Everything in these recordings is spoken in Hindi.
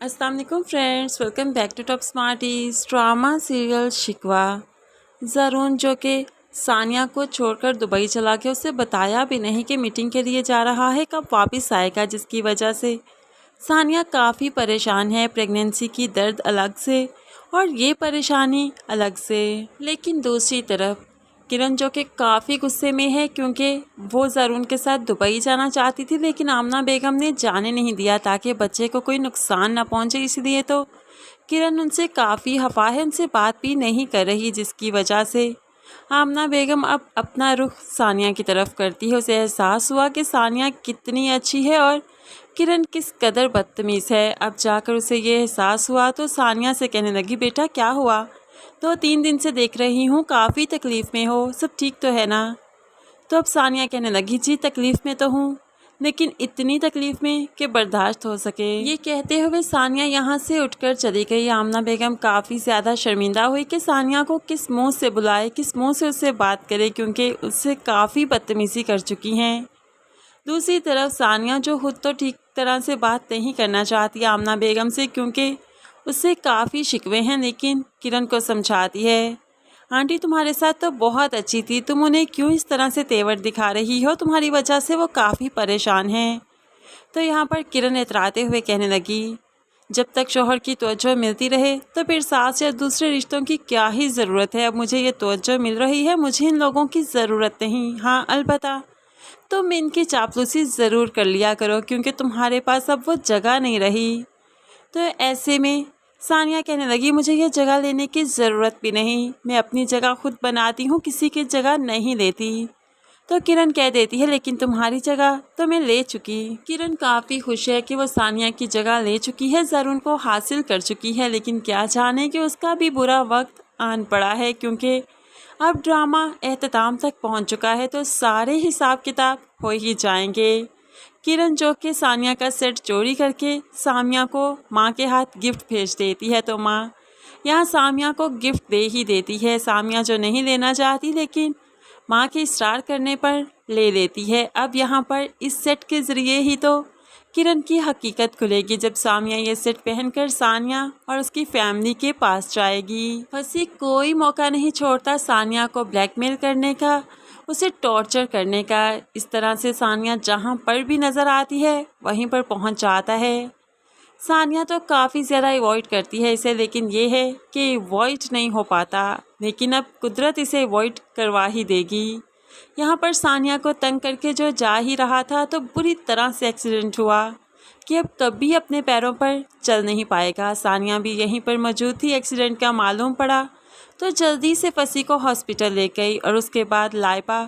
अस्सलाम वालेकुम friends, welcome back to top smarties. Drama serial Shikwa. ज़रून जो कि सानिया को छोड़कर दुबई चला गया, उसे बताया भी नहीं कि मीटिंग के लिए जा रहा है, कब वापस आएगा, जिसकी वजह से सानिया काफ़ी परेशान है। प्रेगनेंसी की दर्द अलग से और ये परेशानी अलग से। लेकिन दूसरी तरफ किरण जो कि काफ़ी गुस्से में है, क्योंकि वो ज़रून के साथ दुबई जाना चाहती थी, लेकिन आमना बेगम ने जाने नहीं दिया ताकि बच्चे को कोई नुकसान ना पहुंचे। इसलिए तो किरण उनसे काफ़ी खफा है, उनसे बात भी नहीं कर रही, जिसकी वजह से आमना बेगम अब अपना रुख सानिया की तरफ करती है। उसे एहसास हुआ कि सानिया कितनी अच्छी है और किरण किस कदर बदतमीज़ है। अब जाकर उसे ये एहसास हुआ तो सानिया से कहने लगी, बेटा क्या हुआ? 2-3 दिन से देख रही हूँ काफ़ी तकलीफ़ में हो, सब ठीक तो है ना? तो अब सानिया कहने लगी, जी तकलीफ़ में तो हूँ, लेकिन इतनी तकलीफ़ में कि बर्दाश्त हो सके। ये कहते हुए सानिया यहाँ से उठकर चली गई। आमना बेगम काफ़ी ज़्यादा शर्मिंदा हुई कि सानिया को किस मुंह से बुलाए, किस मुंह से उससे बात करे, क्योंकि उससे काफ़ी बदतमीज़ी कर चुकी हैं। दूसरी तरफ सानिया जो खुद तो ठीक तरह से बात नहीं करना चाहती आमना बेगम से, क्योंकि उससे काफ़ी शिकवे हैं, लेकिन किरण को समझाती है, आंटी तुम्हारे साथ तो बहुत अच्छी थी, तुम उन्हें क्यों इस तरह से तेवर दिखा रही हो? तुम्हारी वजह से वो काफ़ी परेशान हैं। तो यहाँ पर किरण इतराते हुए कहने लगी, जब तक शोहर की तवज्जो मिलती रहे तो फिर सास या दूसरे रिश्तों की क्या ही ज़रूरत है। अब मुझे ये तवज्जो मिल रही है, मुझे इन लोगों की ज़रूरत नहीं। हाँ अलबत्ता तुम इनकी चापलूसी ज़रूर कर लिया करो, क्योंकि तुम्हारे पास अब वो जगह नहीं रही। तो ऐसे में सानिया कहने लगी, मुझे ये जगह लेने की ज़रूरत भी नहीं, मैं अपनी जगह खुद बनाती हूँ, किसी की जगह नहीं लेती। तो किरण कह देती है, लेकिन तुम्हारी जगह तो मैं ले चुकी। किरण काफ़ी खुश है कि वो सानिया की जगह ले चुकी है, ज़रून को हासिल कर चुकी है, लेकिन क्या जाने कि उसका भी बुरा वक्त आन पड़ा है, क्योंकि अब ड्रामा एहतमाम तक पहुंच चुका है, तो सारे हिसाब किताब हो ही जाएंगे। किरण जो कि सानिया का सेट चोरी करके सामिया को माँ के हाथ गिफ्ट भेज देती है, तो माँ यहाँ सामिया को गिफ्ट दे ही देती है। सामिया जो नहीं लेना चाहती, लेकिन माँ के इस्रार करने पर ले लेती है। अब यहाँ पर इस सेट के ज़रिए ही तो किरण की हकीकत खुलेगी, जब सामिया ये सेट पहनकर सानिया और उसकी फैमिली के पास जाएगी। फंसी कोई मौका नहीं छोड़ता सानिया को ब्लैकमेल करने का, उसे टॉर्चर करने का। इस तरह से सानिया जहाँ पर भी नज़र आती है वहीं पर पहुँच जाता है। सानिया तो काफ़ी ज़्यादा अवॉइड करती है इसे, लेकिन ये है कि अवॉइड नहीं हो पाता, लेकिन अब कुदरत इसे अवॉइड करवा ही देगी। यहाँ पर सानिया को तंग करके जो जा ही रहा था, तो बुरी तरह से एक्सीडेंट हुआ कि अब कभी अपने पैरों पर चल नहीं पाएगा। सानिया भी यहीं पर मौजूद थी, एक्सीडेंट का मालूम पड़ा तो जल्दी से फसी को हॉस्पिटल ले गई, और उसके बाद लाइबा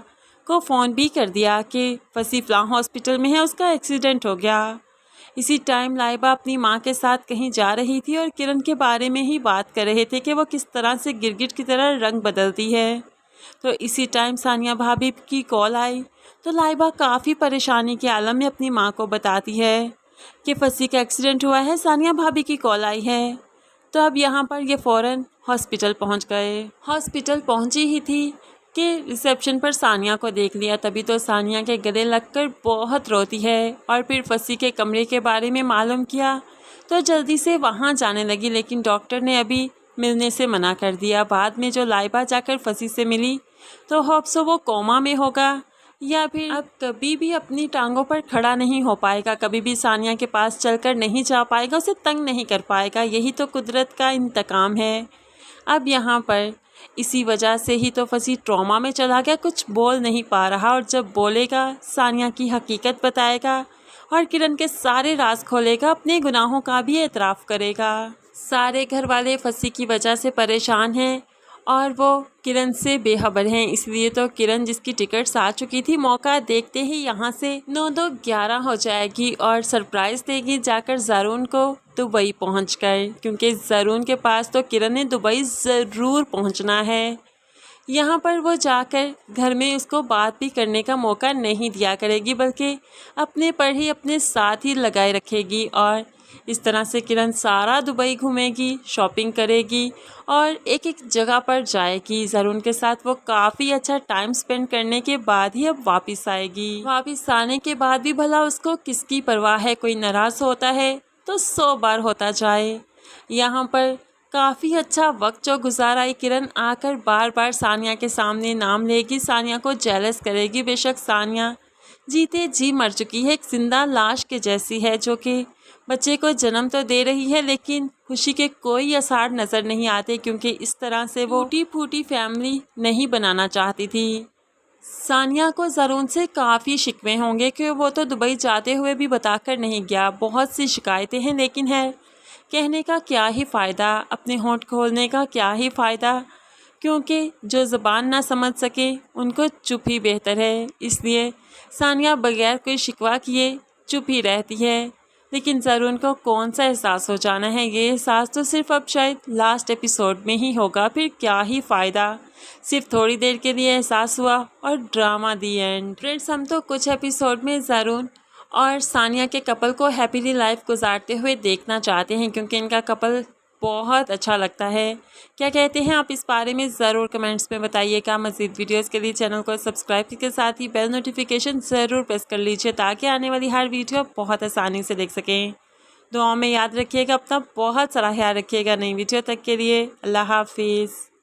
को फ़ोन भी कर दिया कि फसी फ़लाँ हॉस्पिटल में है, उसका एक्सीडेंट हो गया। इसी टाइम लाइबा अपनी माँ के साथ कहीं जा रही थी और किरण के बारे में ही बात कर रहे थे कि वो किस तरह से गिरगिट की तरह रंग बदलती है। तो इसी टाइम सानिया भाभी की कॉल आई, तो लाइबा काफ़ी परेशानी के आलम में अपनी माँ को बताती है कि फसी का एक्सीडेंट हुआ है, सानिया भाभी की कॉल आई है। तो अब यहाँ पर ये फ़ौरन हॉस्पिटल पहुँच गए। हॉस्पिटल पहुँची ही थी कि रिसेप्शन पर सानिया को देख लिया, तभी तो सानिया के गले लगकर बहुत रोती है, और फिर फसी के कमरे के बारे में मालूम किया तो जल्दी से वहाँ जाने लगी, लेकिन डॉक्टर ने अभी मिलने से मना कर दिया। बाद में जो लाइबा जाकर फसी से मिली तो होप्सो वो कोमा में होगा, या फिर अब कभी भी अपनी टांगों पर खड़ा नहीं हो पाएगा, कभी भी सानिया के पास चलकर नहीं जा पाएगा, उसे तंग नहीं कर पाएगा। यही तो कुदरत का इंतकाम है। अब यहाँ पर इसी वजह से ही तो फसी ट्रॉमा में चला गया, कुछ बोल नहीं पा रहा, और जब बोलेगा सानिया की हकीकत बताएगा और किरण के सारे राज खोलेगा, अपने गुनाहों का भी एतराफ़ करेगा। सारे घर वाले फसी की वजह से परेशान हैं और वो किरण से बेखबर हैं, इसलिए तो किरण जिसकी टिकट्स आ चुकी थी, मौका देखते ही यहाँ से 9-2-11 हो जाएगी और सरप्राइज़ देगी जाकर ज़रून को दुबई पहुँच गए, क्योंकि ज़रून के पास तो किरण ने दुबई ज़रूर पहुँचना है। यहाँ पर वो जाकर घर में उसको बात भी करने का मौका नहीं दिया करेगी, बल्कि अपने पर ही अपने साथ ही लगाए रखेगी, और इस तरह से किरण सारा दुबई घूमेगी, शॉपिंग करेगी और एक एक जगह पर जाएगी। ज़रून के साथ वो काफ़ी अच्छा टाइम स्पेंड करने के बाद ही अब वापस आएगी। वापस आने के बाद भी भला उसको किसकी परवाह है, कोई नाराज़ होता है तो 100 बार होता जाए। यहाँ पर काफ़ी अच्छा वक्त जो गुजार आई किरण आकर बार बार सानिया के सामने नाम लेगी, सानिया को जेलस करेगी। बेशक सानिया जीते जी मर चुकी है, एक जिंदा लाश के जैसी है जो कि बच्चे को जन्म तो दे रही है लेकिन खुशी के कोई आसार नज़र नहीं आते, क्योंकि इस तरह से वो टूटी फूटी फैमिली नहीं बनाना चाहती थी। सानिया को ज़रून से काफ़ी शिकवे होंगे कि वो तो दुबई जाते हुए भी बताकर नहीं गया। बहुत सी शिकायतें हैं लेकिन है कहने का क्या ही फ़ायदा, अपने होंठ खोलने का क्या ही फ़ायदा, क्योंकि जो ज़बान ना समझ सके उनको चुप ही बेहतर है। इसलिए सानिया बगैर कोई शिकवा किए चुप ही रहती है। लेकिन ज़रून को कौन सा एहसास हो जाना है, ये एहसास तो सिर्फ अब शायद लास्ट एपिसोड में ही होगा। फिर क्या ही फ़ायदा, सिर्फ थोड़ी देर के लिए एहसास हुआ और ड्रामा दी एंड। फ्रेंड्स, हम तो कुछ एपिसोड में ज़रून और सानिया के कपल को हैप्पीली लाइफ गुजारते हुए देखना चाहते हैं, क्योंकि इनका कपल बहुत अच्छा लगता है। क्या कहते हैं आप इस बारे में ज़रूर कमेंट्स में बताइएगा। मज़ीद वीडियोस के लिए चैनल को सब्सक्राइब के साथ ही बेल नोटिफिकेशन ज़रूर प्रेस कर लीजिए ताकि आने वाली हर वीडियो बहुत आसानी से देख सकें। दुआओं में याद रखिएगा, अपना बहुत सारा ख्याल रखिएगा। नई वीडियो तक के लिए अल्लाह हाफिज़।